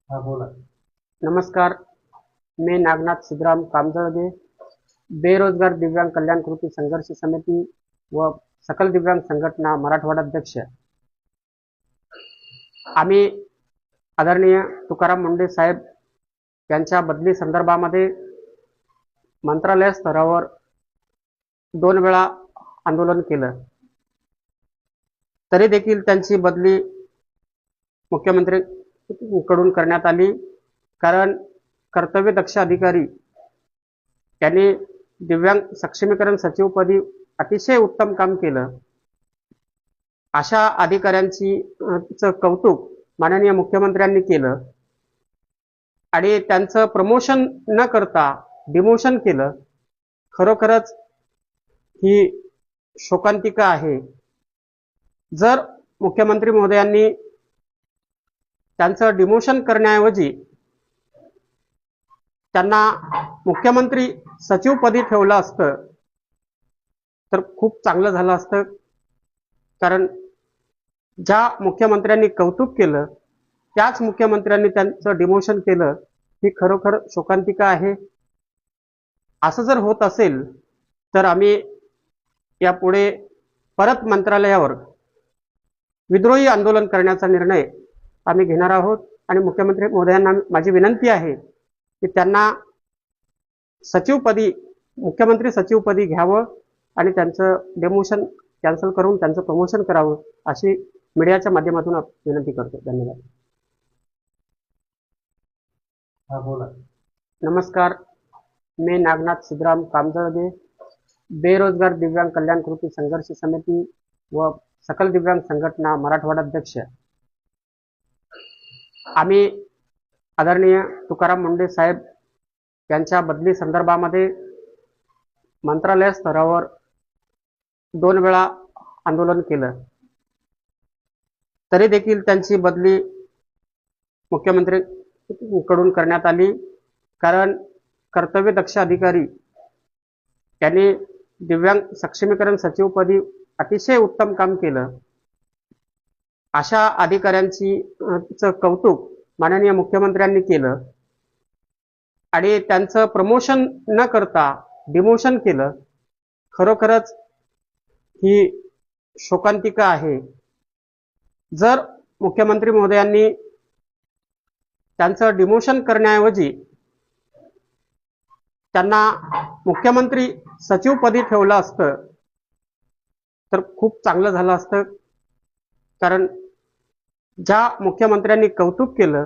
हा बोला. नमस्कार. मी नागनाथ सिद्धराम कामजळगे, बेरोजगार दिव्यांग कल्याण कृती संघर्ष समिती व सकल दिव्यांग संघटना मराठवाडा अध्यक्ष. आम्ही आदरणीय तुकाराम मुंडे साहेब यांच्या बदली संदर्भामध्ये मंत्रालय स्तरावर 2 वेळा आंदोलन केलं, तरी देखील त्यांची बदली मुख्यमंत्रीकडून करण्यात आली. कारण कर्तव्यदक्ष अधिकारी त्यांनी दिव्यांग सक्षमीकरण सचिवपदी अतिशय उत्तम काम केलं. अशा अधिकाऱ्यांची कौतुक माननीय मुख्यमंत्र्यांनी केलं आणि त्यांचं प्रमोशन न करता डिमोशन केलं. खरोखरच ही शोकांतिका आहे. जर मुख्यमंत्री महोदयांनी त्यांचं डिमोशन करण्याऐवजी त्यांना मुख्यमंत्री सचिवपदी ठेवलं असतं तर खूप चांगलं झालं असतं. कारण ज्या मुख्यमंत्र्यांनी कौतुक केलं त्याच मुख्यमंत्र्यांनी त्यांचं डिमोशन केलं, ही खरोखर शोकांतिका आहे. असं जर होत असेल तर आम्ही यापुढे परत मंत्रालयावर विद्रोही आंदोलन करण्याचा निर्णय आम्ही घेणार आहोत. आणि मुख्यमंत्री महोदयांना माझी विनंती आहे की त्यांना सचिवपदी मुख्यमंत्री सचिवपदी घ्यावं आणि त्यांचं डिमोशन कॅन्सल करून त्यांचं प्रमोशन करावं, अशी मीडियाच्या माध्यमातून विनंती करतो. धन्यवाद. हा बोला. नमस्कार. मी नागनाथ सिद्धराम कामजळगे, बेरोजगार दिव्यांग कल्याण कृती संघर्ष समिती व सकल दिव्यांग संघटना मराठवाडा अध्यक्ष. आम्ही आदरणीय तुकाराम मुंडे साहेब यांच्या बदली संदर्भामध्ये मंत्रालय स्तरावर 2 वेळा आंदोलन केलं, तरी देखील त्यांची बदली मुख्यमंत्रीकडून करण्यात आली. कारण कर्तव्यदक्ष अधिकारी त्यांनी दिव्यांग सक्षमीकरण सचिवपदी अतिशय उत्तम काम केलं. अशा अधिकाऱ्यांची कौतुक माननीय मुख्यमंत्र्यांनी केलं आणि त्यांचं प्रमोशन न करता डिमोशन केलं. खरोखरच ही शोकांतिका आहे. जर मुख्यमंत्री महोदयांनी त्यांचं डिमोशन करण्याऐवजी त्यांना मुख्यमंत्री सचिवपदी ठेवलं असतं तर खूप चांगलं झालं असतं. कारण ज्या मुख्यमंत्र्यांनी कौतुक केलं